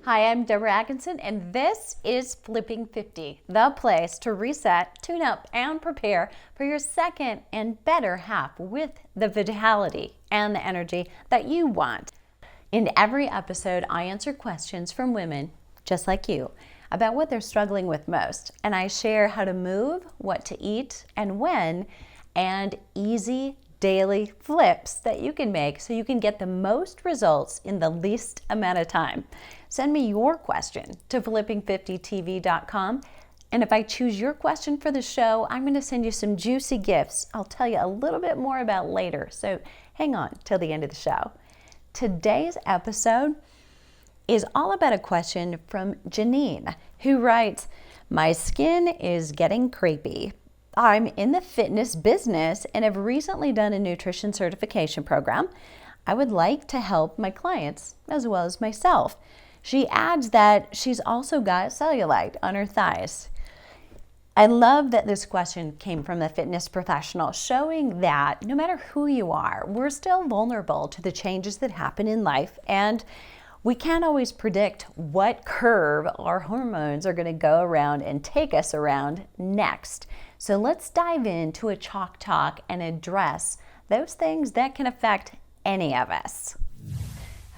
Hi, I'm Deborah Atkinson, and this is Flipping 50, the place to reset, tune up, and prepare for your second and better half with the vitality and the energy that you want. In every episode, I answer questions from women just like you about what they're struggling with most, and I share how to move, what to eat, and when, and easy daily flips that you can make so you can get the most results in the least amount of time. Send me your question to flipping50tv.com, and if I choose your question for the show, I'm going to send you some juicy gifts I'll tell you a little bit more about later, so hang on till the end of the show. Today's episode is all about a question from Janine, who writes, "My skin is getting crepey. I'm in the fitness business and have recently done a nutrition certification program. I would like to help my clients as well as myself." She adds that she's also got cellulite on her thighs. I love that this question came from a fitness professional, showing that no matter who you are, we're still vulnerable to the changes that happen in life, and we can't always predict what curve our hormones are going to go around and take us around next. So let's dive into a chalk talk and address those things that can affect any of us.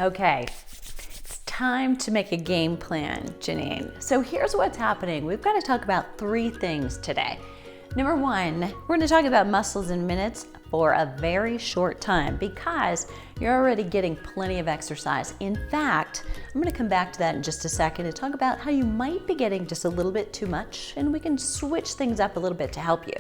Okay, it's time to make a game plan, Janine. So here's what's happening. We've got to talk about three things today. Number one, we're going to talk about muscles in minutes for a very short time because you're already getting plenty of exercise. In fact, I'm going to come back to that in just a second and talk about how you might be getting just a little bit too much, and we can switch things up a little bit to help you.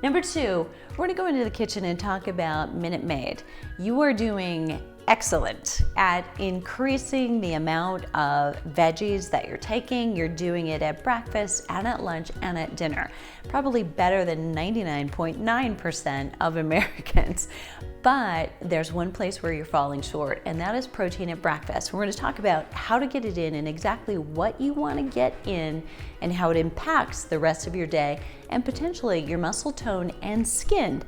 Number two, we're going to go into the kitchen and talk about Minute Maid. You are doing excellent at increasing the amount of veggies that you're taking. You're doing it at breakfast and at lunch and at dinner. Probably better than 99.9% of Americans. But there's one place where you're falling short, and that is protein at breakfast. We're going to talk about how to get it in and exactly what you want to get in and how it impacts the rest of your day and potentially your muscle tone and skin.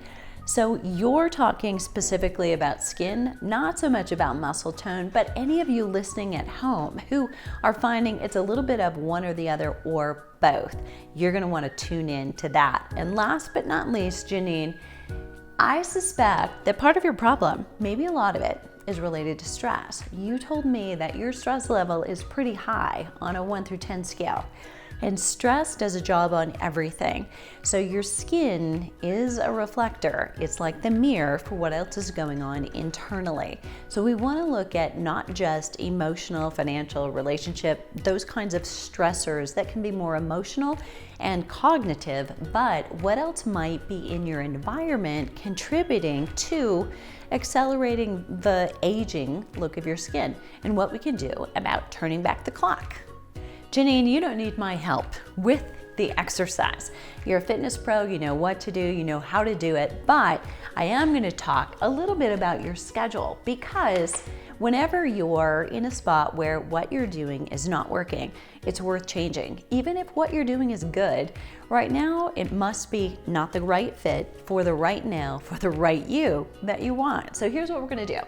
So you're talking specifically about skin, not so much about muscle tone, but any of you listening at home who are finding it's a little bit of one or the other or both, you're going to want to tune in to that. And last but not least, Janine, I suspect that part of your problem, maybe a lot of it, is related to stress. You told me that your stress level is pretty high on a 1 through 10 scale. And stress does a job on everything. So your skin is a reflector. It's like the mirror for what else is going on internally. So we want to look at not just emotional, financial, relationship, those kinds of stressors that can be more emotional and cognitive, but what else might be in your environment contributing to accelerating the aging look of your skin and what we can do about turning back the clock. Janine, you don't need my help with the exercise. You're a fitness pro, you know what to do, you know how to do it, but I am going to talk a little bit about your schedule because whenever you're in a spot where what you're doing is not working, it's worth changing. Even if what you're doing is good, right now it must be not the right fit for the right now, for the right you that you want. So here's what we're going to do.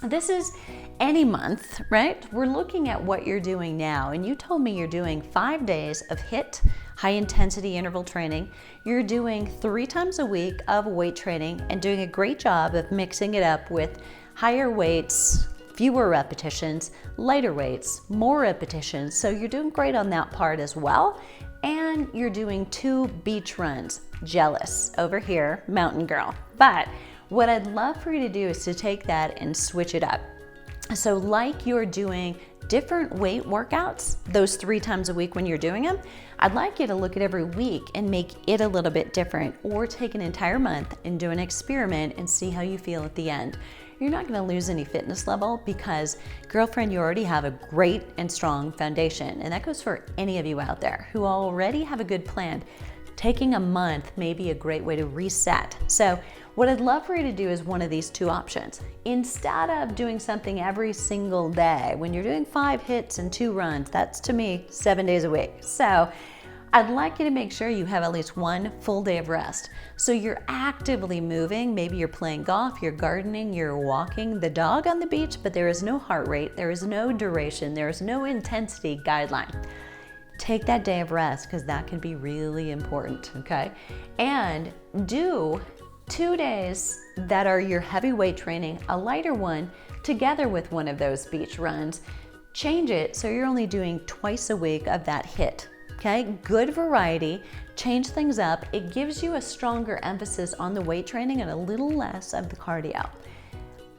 This is any month, right? We're looking at what you're doing now, and you told me you're doing 5 days of HIIT, high intensity interval training. You're doing 3 times a week of weight training and doing a great job of mixing it up with higher weights, fewer repetitions, lighter weights, more repetitions. So you're doing great on that part as well. And you're doing 2 beach runs. Jealous over here, mountain girl. But what I'd love for you to do is to take that and switch it up. So like you're doing different weight workouts, those 3 times a week when you're doing them, I'd like you to look at every week and make it a little bit different, or take an entire month and do an experiment and see how you feel at the end. You're not going to lose any fitness level because, girlfriend, you already have a great and strong foundation. And that goes for any of you out there who already have a good plan. Taking a month may be a great way to reset. So what I'd love for you to do is one of these 2 options. Instead of doing something every single day, when you're doing 5 hits and 2 runs, that's to me 7 days a week. So I'd like you to make sure you have at least one full day of rest. So you're actively moving, maybe you're playing golf, you're gardening, you're walking the dog on the beach, but there is no heart rate, there is no duration, there is no intensity guideline. Take that day of rest because that can be really important, okay? And do 2 days that are your heavy weight training, a lighter one, together with one of those beach runs. Change it so you're only doing twice a week of that HIIT. Okay, good variety, change things up. It gives you a stronger emphasis on the weight training and a little less of the cardio.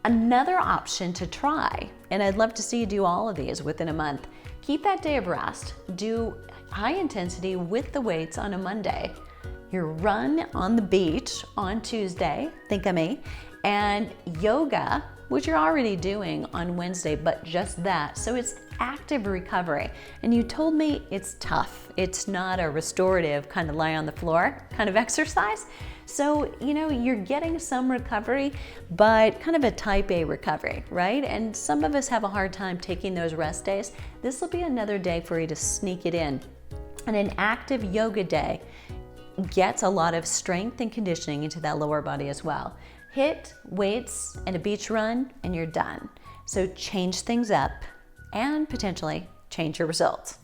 Another option to try, and I'd love to see you do all of these within a month, keep that day of rest, do high intensity with the weights on a Monday, your run on the beach on Tuesday, think of me, and yoga, which you're already doing on Wednesday, but just that. So it's active recovery. And you told me it's tough. It's not a restorative kind of lie on the floor kind of exercise. So, you're getting some recovery, but kind of a type A recovery, right? And some of us have a hard time taking those rest days. This will be another day for you to sneak it in. And an active yoga day gets a lot of strength and conditioning into that lower body as well. HIIT, weights, and a beach run, and you're done. So change things up and potentially change your results.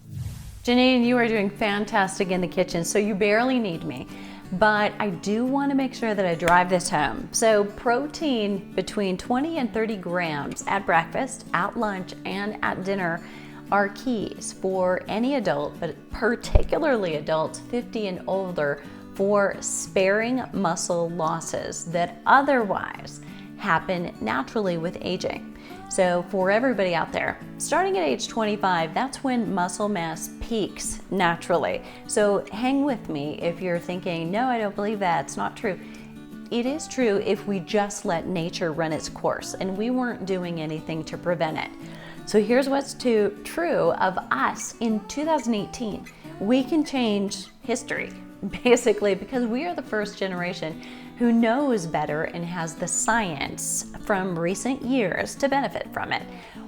Janine, you are doing fantastic in the kitchen, so you barely need me. But I do want to make sure that I drive this home. So protein between 20 and 30 grams at breakfast, at lunch, and at dinner are keys for any adult, but particularly adults 50 and older, for sparing muscle losses that otherwise happen naturally with aging. So for everybody out there, starting at age 25, that's when muscle mass peaks naturally. So hang with me if you're thinking, no, I don't believe that, it's not true. It is true if we just let nature run its course and we weren't doing anything to prevent it. So here's what's true of us in 2018. We can change history, basically, because we are the first generation who knows better and has the science from recent years to benefit from it.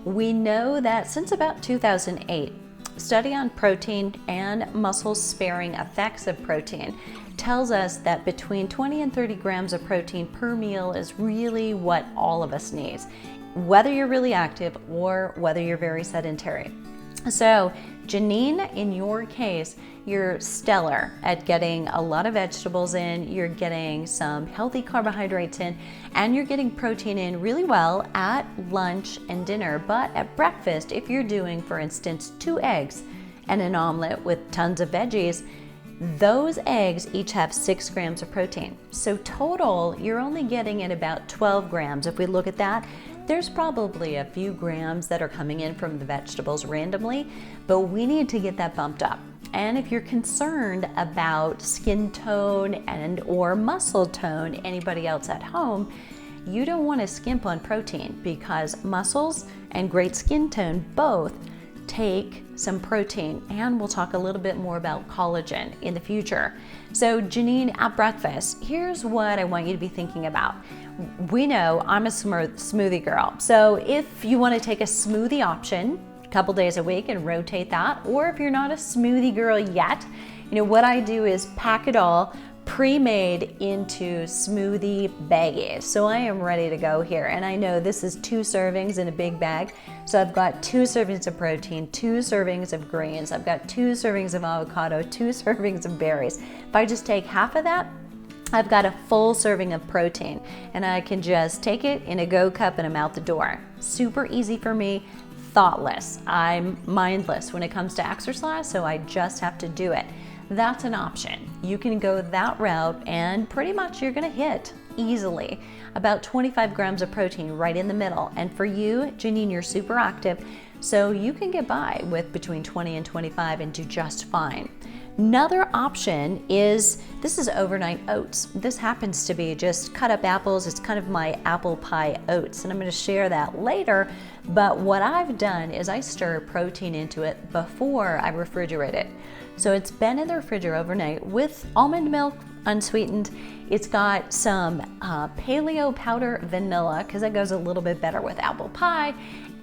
We know that since about 2008, study on protein and muscle sparing effects of protein tells us that between 20 and 30 grams of protein per meal is really what all of us needs, whether you're really active or whether you're very sedentary. So Janine, in your case, you're stellar at getting a lot of vegetables in, you're getting some healthy carbohydrates in, and you're getting protein in really well at lunch and dinner. But at breakfast, if you're doing, for instance, 2 eggs and an omelet with tons of veggies, those eggs each have 6 grams of protein. So total, you're only getting in about 12 grams. If we look at that, there's probably a few grams that are coming in from the vegetables randomly, but we need to get that bumped up. And if you're concerned about skin tone and or muscle tone, anybody else at home, you don't want to skimp on protein because muscles and great skin tone both take some protein, and we'll talk a little bit more about collagen in the future. So Janine, at breakfast, here's what I want you to be thinking about. We know I'm a smoothie girl, so if you want to take a smoothie option a couple days a week and rotate that, or if you're not a smoothie girl yet, what I do is pack it all pre-made into smoothie baggies. So I am ready to go here, and I know this is 2 servings in a big bag. So I've got 2 servings of protein, 2 servings of greens, I've got 2 servings of avocado, 2 servings of berries. If I just take half of that, I've got a full serving of protein, and I can just take it in a Go cup and I'm out the door. Super easy for me, thoughtless. I'm mindless when it comes to exercise, so I just have to do it. That's an option. You can go that route and pretty much you're gonna hit easily about 25 grams of protein right in the middle. And for you, Janine, you're super active, so you can get by with between 20 and 25 and do just fine. Another option is, this is overnight oats. This happens to be just cut up apples. It's kind of my apple pie oats, and I'm gonna share that later. But what I've done is I stir protein into it before I refrigerate it. So it's been in the refrigerator overnight with almond milk, unsweetened. It's got some paleo powder vanilla, because that goes a little bit better with apple pie,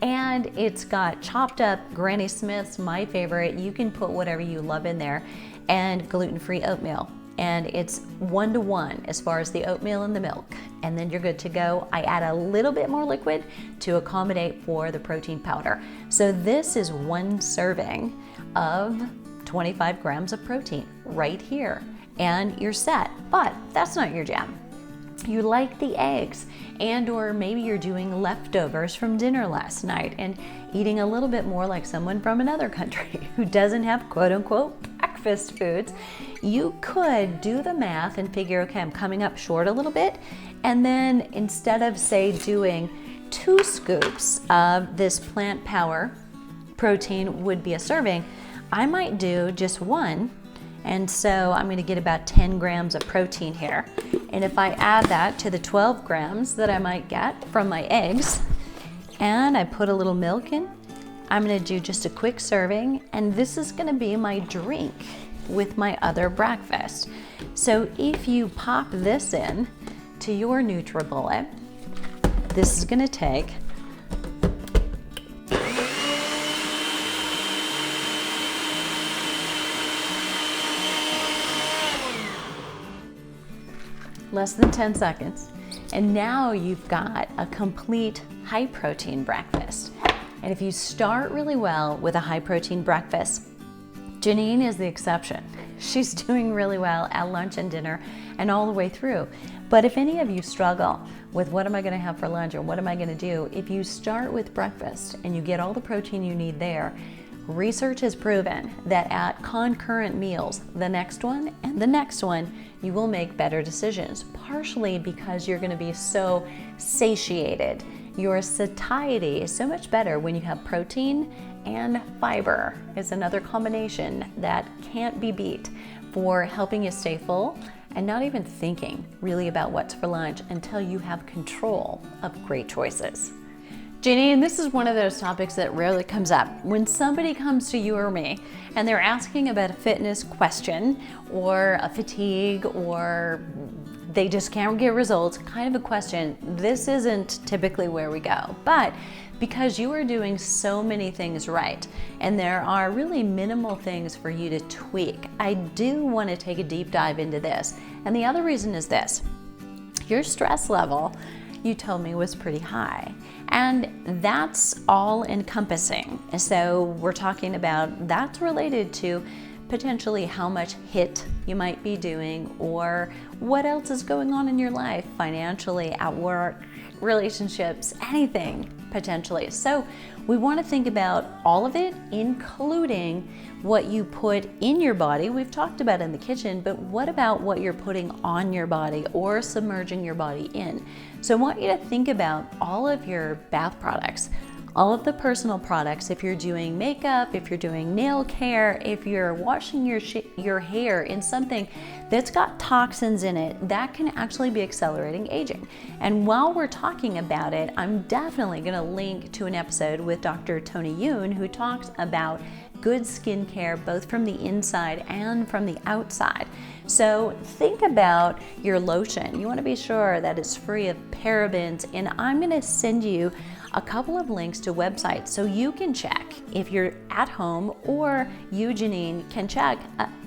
And it's got chopped up Granny Smith's, my favorite. You can put whatever you love in there, and gluten-free oatmeal. And it's 1-to-1 as far as the oatmeal and the milk. And then you're good to go. I add a little bit more liquid to accommodate for the protein powder. So this is 1 serving of 25 grams of protein right here. And you're set. But that's not your jam. You like the eggs, or maybe you're doing leftovers from dinner last night and eating a little bit more like someone from another country who doesn't have quote unquote breakfast foods. You could do the math and figure, okay, I'm coming up short a little bit. And then instead of say doing 2 scoops of this plant power protein would be a serving, I might do just 1. And so I'm gonna get about 10 grams of protein here. And if I add that to the 12 grams that I might get from my eggs, and I put a little milk in, I'm gonna do just a quick serving, and this is gonna be my drink with my other breakfast. So if you pop this in to your NutriBullet, this is gonna take less than 10 seconds. And now you've got a complete high protein breakfast. And if you start really well with a high protein breakfast, Janine is the exception. She's doing really well at lunch and dinner and all the way through. But if any of you struggle with what am I gonna have for lunch or what am I gonna do, if you start with breakfast and you get all the protein you need there, research has proven that at concurrent meals, the next one and the next one, you will make better decisions, partially because you're gonna be so satiated. Your satiety is so much better when you have protein and fiber. It's another combination that can't be beat for helping you stay full and not even thinking really about what's for lunch until you have control of great choices. Janine, this is one of those topics that rarely comes up. When somebody comes to you or me and they're asking about a fitness question or a fatigue or they just can't get results, kind of a question, this isn't typically where we go. But because you are doing so many things right and there are really minimal things for you to tweak, I do want to take a deep dive into this. And the other reason is this: your stress level, you told me, was pretty high. And that's all encompassing. So we're talking about that's related to potentially how much HIIT you might be doing or what else is going on in your life, financially, at work, relationships, anything potentially. So we want to think about all of it, including what you put in your body. We've talked about in the kitchen, but what about what you're putting on your body or submerging your body in? So I want you to think about all of your bath products, all of the personal products. If you're doing makeup, if you're doing nail care, if you're washing your hair in something that's got toxins in it, that can actually be accelerating aging. And while we're talking about it, I'm definitely going to link to an episode with Dr. Tony Yoon, who talks about good skincare both from the inside and from the outside. So think about your lotion. You want to be sure that it's free of parabens, and I'm going to send you a couple of links to websites so you can check if you're at home, or you, Janine, can check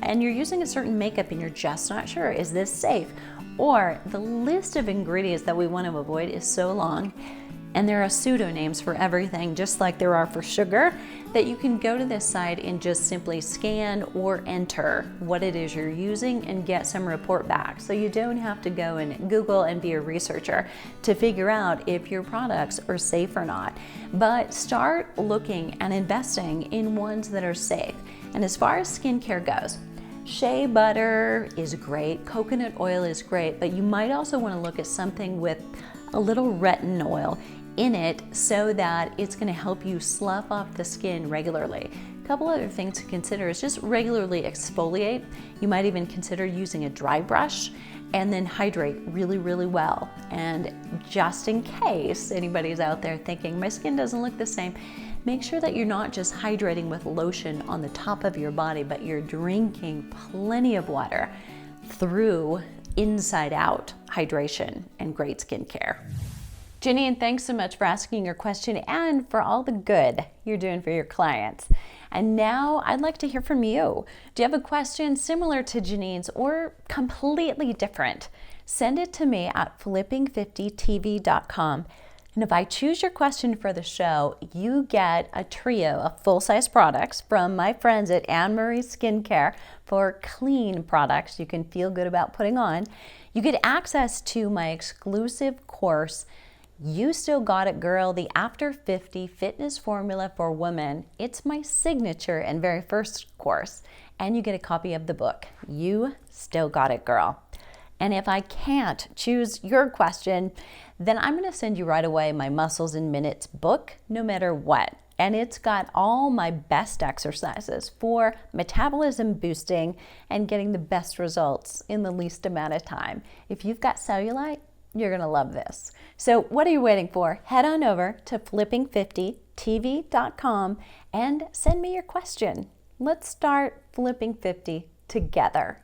and you're using a certain makeup and you're just not sure, is this safe? Or the list of ingredients that we want to avoid is so long, and there are pseudonames for everything, just like there are for sugar, that you can go to this site and just simply scan or enter what it is you're using and get some report back. So you don't have to go and Google and be a researcher to figure out if your products are safe or not. But start looking and investing in ones that are safe. And as far as skincare goes, shea butter is great, coconut oil is great, but you might also want to look at something with a little retin oil in it so that it's going to help you slough off the skin regularly. A couple other things to consider is just regularly exfoliate. You might even consider using a dry brush and then hydrate really, really well. And just in case anybody's out there thinking, my skin doesn't look the same, make sure that you're not just hydrating with lotion on the top of your body, but you're drinking plenty of water through inside out hydration and great skincare. Janine, thanks so much for asking your question and for all the good you're doing for your clients. And now I'd like to hear from you. Do you have a question similar to Janine's or completely different? Send it to me at flipping50tv.com. And if I choose your question for the show, you get a trio of full-size products from my friends at Anne Marie Skincare for clean products you can feel good about putting on. You get access to my exclusive course, You Still Got It Girl, the After 50 Fitness Formula for Women. It's my signature and very first course. And you get a copy of the book, You Still Got It Girl. And if I can't choose your question, then I'm going to send you right away my Muscles in Minutes book, no matter what. And it's got all my best exercises for metabolism boosting and getting the best results in the least amount of time. If you've got cellulite, you're going to love this. So what are you waiting for? Head on over to flipping50tv.com and send me your question. Let's start flipping 50 together.